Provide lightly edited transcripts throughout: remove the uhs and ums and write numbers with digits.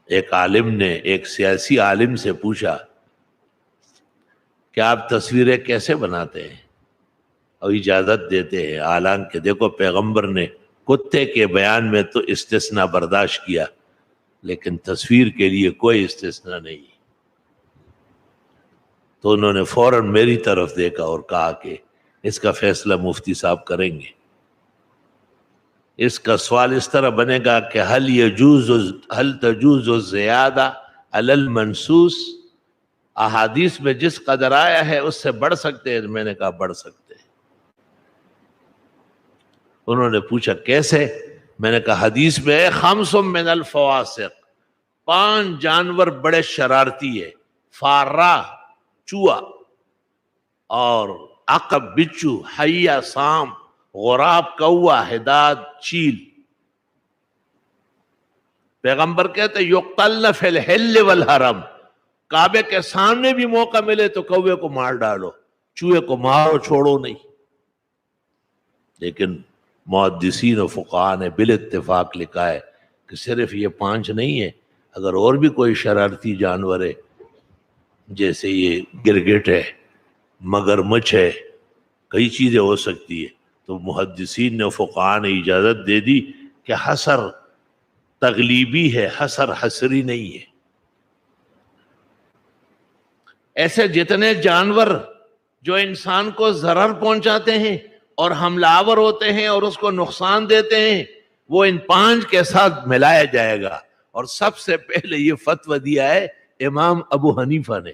ایک عالم نے ایک سیاسی عالم سے پوچھا کہ آپ تصویریں کیسے بناتے ہیں اور اجازت دیتے ہیں، حالانکہ دیکھو پیغمبر نے کتے کے بیان میں تو استثناء برداشت کیا لیکن تصویر کے لیے کوئی استثناء نہیں۔ تو انہوں نے فوراً میری طرف دیکھا اور کہا کہ اس کا فیصلہ مفتی صاحب کریں گے۔ اس کا سوال اس طرح بنے گا کہ هل تجوز الزیادہ علی المنصوص، احادیث میں جس قدر آیا ہے اس سے بڑھ سکتے ہیں؟ میں نے کہا بڑھ سکتے ہیں۔ انہوں نے پوچھا کیسے؟ میں نے کہا حدیث میں ہے خمس من الفواسق، 5 جانور بڑے شرارتی ہے، فارہ چوہا، اور عقب بچو، حیہ سام، غراب کوا، حداد چیل۔ پیغمبر کہتے یقتلن فی الحل والحرم، کعبے کے سامنے بھی موقع ملے تو کوے کو مار ڈالو، چوہے کو مارو چھوڑو نہیں۔ لیکن محدثین و فقہاء نے بالاتفاق لکھا ہے کہ صرف یہ 5 نہیں ہے، اگر اور بھی کوئی شرارتی جانور ہے جیسے یہ گرگٹ ہے، مگرمچھ ہے، کئی چیزیں ہو سکتی ہے، تو محدثین نے فقہاء نے اجازت دے دی کہ حصر تغلیبی ہے، حصر حصری نہیں ہے۔ ایسے جتنے جانور جو انسان کو ضرر پہنچاتے ہیں اور حملہ آور ہوتے ہیں اور اس کو نقصان دیتے ہیں، وہ ان 5 کے ساتھ ملایا جائے گا۔ اور سب سے پہلے یہ فتویٰ دیا ہے امام ابو حنیفہ نے،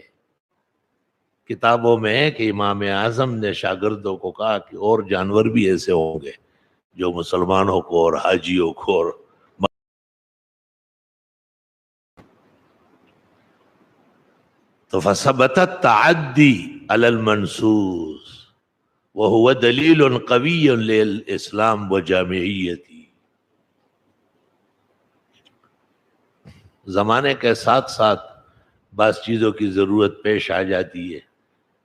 کتابوں میں ہے کہ امام اعظم نے شاگردوں کو کہا کہ اور جانور بھی ایسے ہوں گے جو مسلمانوں کو اور حاجیوں کو اور تو فثبت التعدی علی المنصوص وهو دلیل قوی للاسلام وجامعیتی۔ زمانے کے ساتھ ساتھ بعض چیزوں کی ضرورت پیش آ جاتی ہے،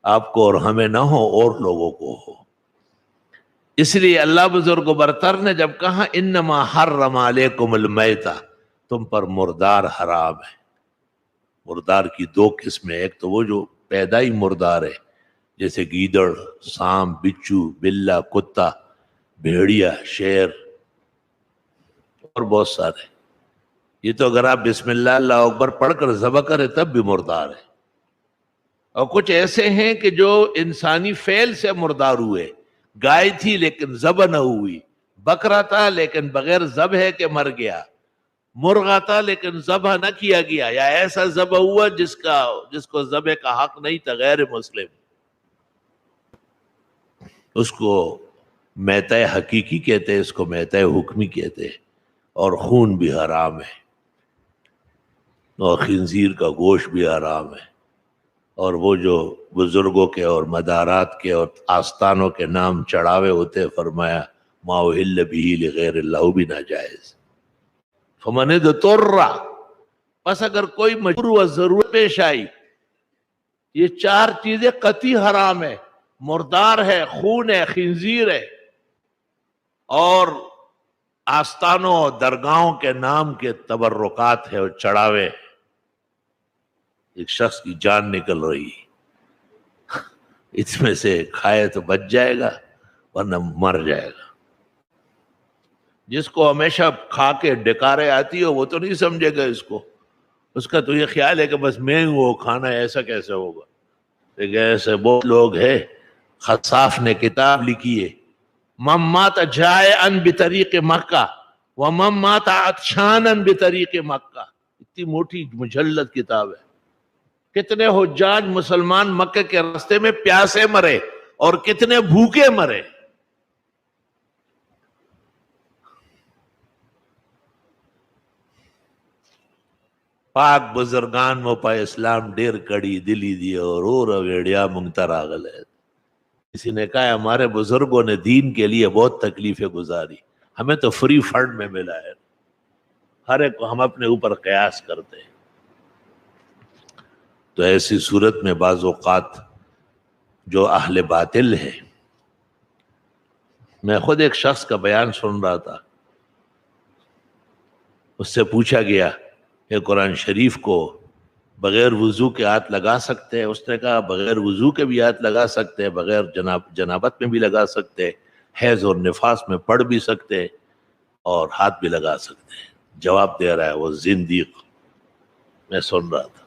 آپ کو اور ہمیں نہ ہو اور لوگوں کو ہو، اس لیے اللہ بزرگ و برتر نے جب کہا انما حرم علیکم المیتہ، تم پر مردار حرام ہے۔ مردار کی 2 قسمیں، ایک تو وہ جو پیدائی مردار ہے جیسے گیدڑ، سام، بچو، بلہ، کتا، بھیڑیا، شیر اور بہت سارے، یہ تو اگر آپ بسم اللہ اللہ اکبر پڑھ کر ذبح کرے تب بھی مردار ہے۔ اور کچھ ایسے ہیں کہ جو انسانی فعل سے مردار ہوئے، گائے تھی لیکن ذبح نہ ہوئی، بکرا تھا لیکن بغیر ذبح کے مر گیا، مرغا تھا لیکن ذبح نہ کیا گیا، یا ایسا ذبح ہوا جس کو ذبح کا حق نہیں تھا، غیر مسلم، اس کو میتہ حقیقی کہتے ہیں، اس کو میتہ حکمی کہتے ہیں، اور خون بھی حرام ہے، اور خنزیر کا گوشت بھی حرام ہے، اور وہ جو بزرگوں کے اور مدارات کے اور آستانوں کے نام چڑھاوے ہوتے، فرمایا ما اہل بہ لغیر اللہ، بھی ناجائز۔ فمن اضطر، پس اگر کوئی مجبور و ضرورت پیش آئی، یہ 4 چیزیں قطعی حرام ہے، مردار ہے، خون ہے، خنزیر ہے، اور آستانوں اور درگاہوں کے نام کے تبرکات ہے اور چڑھاوے ہیں۔ ایک شخص کی جان نکل رہی، اس میں سے کھائے تو بچ جائے گا ورنہ مر جائے گا۔ جس کو ہمیشہ کھا کے ڈکارے آتی ہو وہ تو نہیں سمجھے گا اس کا تو یہ خیال ہے کہ بس میں وہ کھانا ہے، ایسا کیسے ہوگا؟ لیکن ایسے بہت لوگ ہیں۔ خصاف نے کتاب لکھی ہے من مات جائعا بطریق مکہ ومن مات عطشانا بطریق مکہ، اتنی موٹی مجلد کتاب ہے۔ کتنے حجاج مسلمان مکہ کے راستے میں پیاسے مرے اور کتنے بھوکے مرے۔ پاک بزرگان مو پا اسلام ڈیر کڑی دلی دی اور ویڑیا منگتر آگل ہے۔ کسی نے کہا ہمارے بزرگوں نے دین کے لیے بہت تکلیفیں گزاری، ہمیں تو فری فنڈ میں ملا ہے، ہر ایک کو ہم اپنے اوپر قیاس کرتے ہیں۔ تو ایسی صورت میں بعض اوقات جو اہل باطل ہے، میں خود ایک شخص کا بیان سن رہا تھا، اس سے پوچھا گیا یہ قرآن شریف کو بغیر وضو کے ہاتھ لگا سکتے ہیں، اس نے کہا بغیر وضو کے بھی ہاتھ لگا سکتے ہیں، بغیر جنابت میں بھی لگا سکتے ہیں، حیض اور نفاس میں پڑھ بھی سکتے ہیں اور ہاتھ بھی لگا سکتے ہیں۔ جواب دے رہا ہے وہ زندیق۔ میں سن رہا تھا،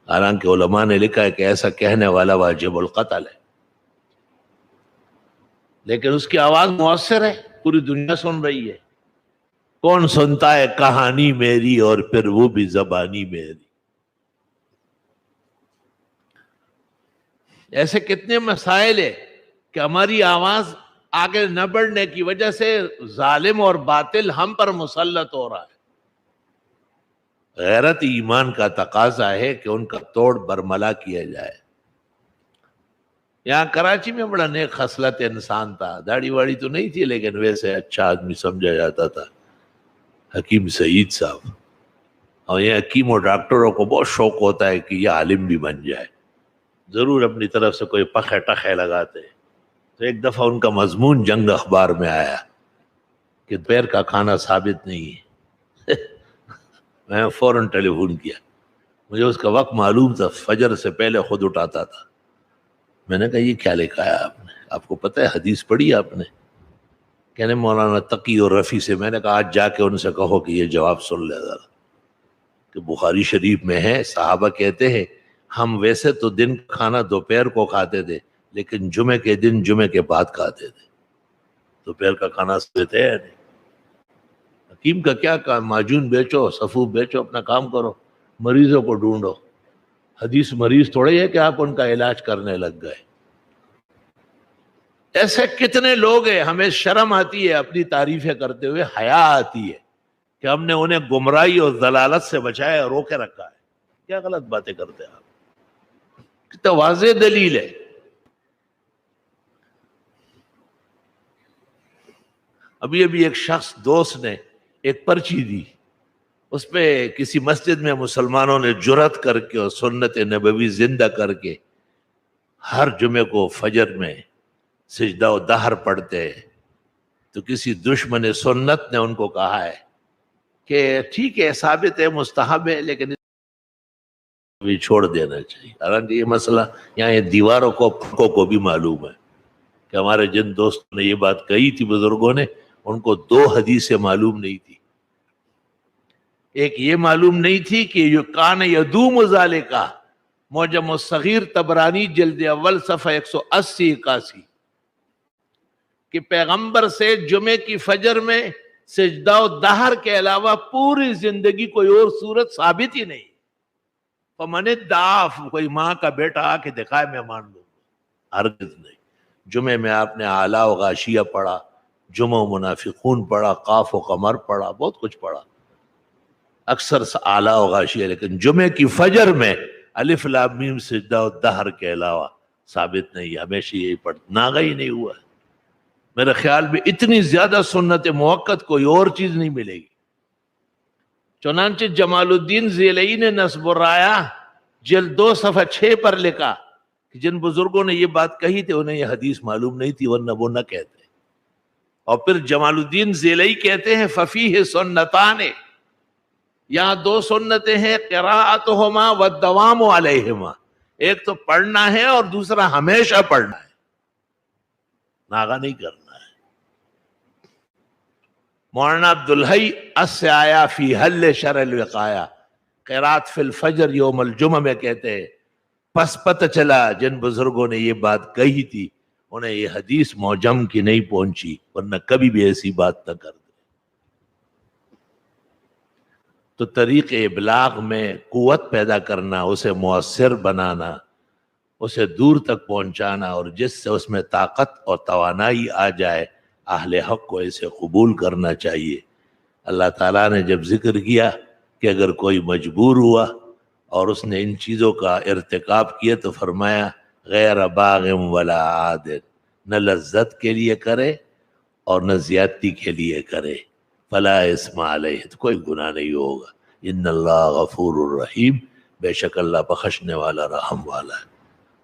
حالانکہ علماء نے لکھا ہے کہ ایسا کہنے والا واجب القتل ہے، لیکن اس کی آواز مؤثر ہے، پوری دنیا سن رہی ہے۔ کون سنتا ہے کہانی میری اور پھر وہ بھی زبانی میری۔ ایسے کتنے مسائل ہیں کہ ہماری آواز آگے نہ بڑھنے کی وجہ سے ظالم اور باطل ہم پر مسلط ہو رہا ہے۔ غیرت ایمان کا تقاضا ہے کہ ان کا توڑ برملا کیا جائے۔ یہاں کراچی میں بڑا نیک خصلت انسان تھا، داڑھی واڑی تو نہیں تھی لیکن ویسے اچھا آدمی سمجھا جاتا تھا، حکیم سعید صاحب۔ اور یہ حکیم اور ڈاکٹروں کو بہت شوق ہوتا ہے کہ یہ عالم بھی بن جائے، ضرور اپنی طرف سے کوئی پخے ٹخے لگاتے ہیں۔ تو ایک دفعہ ان کا مضمون جنگ اخبار میں آیا کہ دوپہر کا کھانا ثابت نہیں ہے۔ میں فوراً ٹیلی فون کیا، مجھے اس کا وقت معلوم تھا، فجر سے پہلے خود اٹھاتا تھا۔ میں نے کہا یہ کیا لکھا ہے آپ نے، آپ کو پتہ ہے حدیث پڑھی آپ نے؟ کہنے مولانا تقی اور رفیع سے۔ میں نے کہا آج جا کے ان سے کہو کہ یہ جواب سن لے ذرا، کہ بخاری شریف میں ہے، صحابہ کہتے ہیں ہم ویسے تو دن کھانا دوپہر کو کھاتے تھے لیکن جمعے کے دن جمعے کے بعد کھاتے تھے، دوپہر کا کھانا دیتے ہیں نہیں۔ حکیم کا کیا کام، معجون بیچو، صفو بیچو، اپنا کام کرو، مریضوں کو ڈھونڈو۔ حدیث مریض تھوڑے ہے کہ آپ ان کا علاج کرنے لگ گئے۔ ایسے کتنے لوگ ہیں، ہمیں شرم آتی ہے اپنی تعریفیں کرتے ہوئے، حیا آتی ہے کہ ہم نے انہیں گمراہی اور ضلالت سے بچایا اور روکے رکھا ہے۔ کیا غلط باتیں کرتے ہیں آپ، کتنا واضح دلیل ہے۔ ابھی ایک شخص دوست نے ایک پرچی دی، اس پہ کسی مسجد میں مسلمانوں نے جرأت کر کے اور سنت نبوی زندہ کر کے ہر جمعے کو فجر میں سجدہ و دہر پڑھتے ہیں، تو کسی دشمن سنت نے ان کو کہا ہے کہ ٹھیک ہے ثابت ہے مستحب ہے لیکن بھی چھوڑ دینا چاہیے۔ حالانکہ یہ مسئلہ یہاں یہ دیواروں کو بھی معلوم ہے کہ ہمارے جن دوستوں نے یہ بات کہی تھی بزرگوں نے، ان کو دو حدیثیں معلوم نہیں تھی۔ ایک یہ معلوم نہیں تھی کہ یہ کان یدوم ذالکا، معجم الصغیر طبرانی جلد اول صفحہ 180-81، کہ پیغمبر سے جمعے کی فجر میں سجدہ و دہر کے علاوہ پوری زندگی کوئی اور صورت ثابت ہی نہیں۔ فمن ادعا، کوئی ماں کا بیٹا آ کے دکھائے میں مان لوں گا، ہرگز نہیں۔ جمعے میں آپ نے اعلیٰ و غاشیہ پڑھا، جمعہ و منافقون پڑھا، قاف و قمر پڑھا، بہت کچھ پڑھا، اکثر اعلیٰ و غاشیہ، لیکن جمعے کی فجر میں الف لام میم سجدہ و دہر کے علاوہ ثابت نہیں، ہمیشہ یہی پڑھ، ناغہ ہی نہیں ہوا ہے۔ میرے خیال میں اتنی زیادہ سنت موقت کوئی اور چیز نہیں ملے گی۔ چنانچہ جمال الدین ذیلئی نے نصب الرایا جلد 2 صفحہ 6 پر لکھا کہ جن بزرگوں نے یہ بات کہی تھی انہیں یہ حدیث معلوم نہیں تھی ورنہ وہ نہ کہتے۔ اور پھر جمال الدین ذیلئی کہتے ہیں ففیہ سنتان، یہاں 2 سنتیں ہیں، قراءتہما والدوام علیہما، ایک تو پڑھنا ہے اور دوسرا ہمیشہ پڑھنا ہے، ناغہ نہیں کرنا ہے۔ مولانا عبدالحی السعایا فی حل شرع الوقایا، قرات فی الفجر یوم الجمعہ میں کہتے ہیں پس پتہ چلا جن بزرگوں نے یہ بات کہی تھی انہیں یہ حدیث معجم کی نہیں پہنچی، ورنہ کبھی بھی ایسی بات نہ کرتے۔ تو طریق ابلاغ میں قوت پیدا کرنا، اسے مؤثر بنانا، اسے دور تک پہنچانا، اور جس سے اس میں طاقت اور توانائی آ جائے اہل حق کو اسے قبول کرنا چاہیے۔ اللہ تعالیٰ نے جب ذکر کیا کہ اگر کوئی مجبور ہوا اور اس نے ان چیزوں کا ارتکاب کیا تو فرمایا غیر باغ ولا عاد، نہ لذت کے لیے کرے اور نہ زیادتی کے لیے کرے، فلا اسم علیہ، تو کوئی گناہ نہیں ہوگا۔ ان اللہ غفور الرحیم، بے شک اللہ بخشنے والا رحم والا ہے۔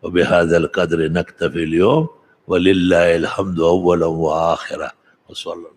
وبہذا القدر نکتفی اليوم وللہ الحمد اولا وآخرہ وصلی اللہ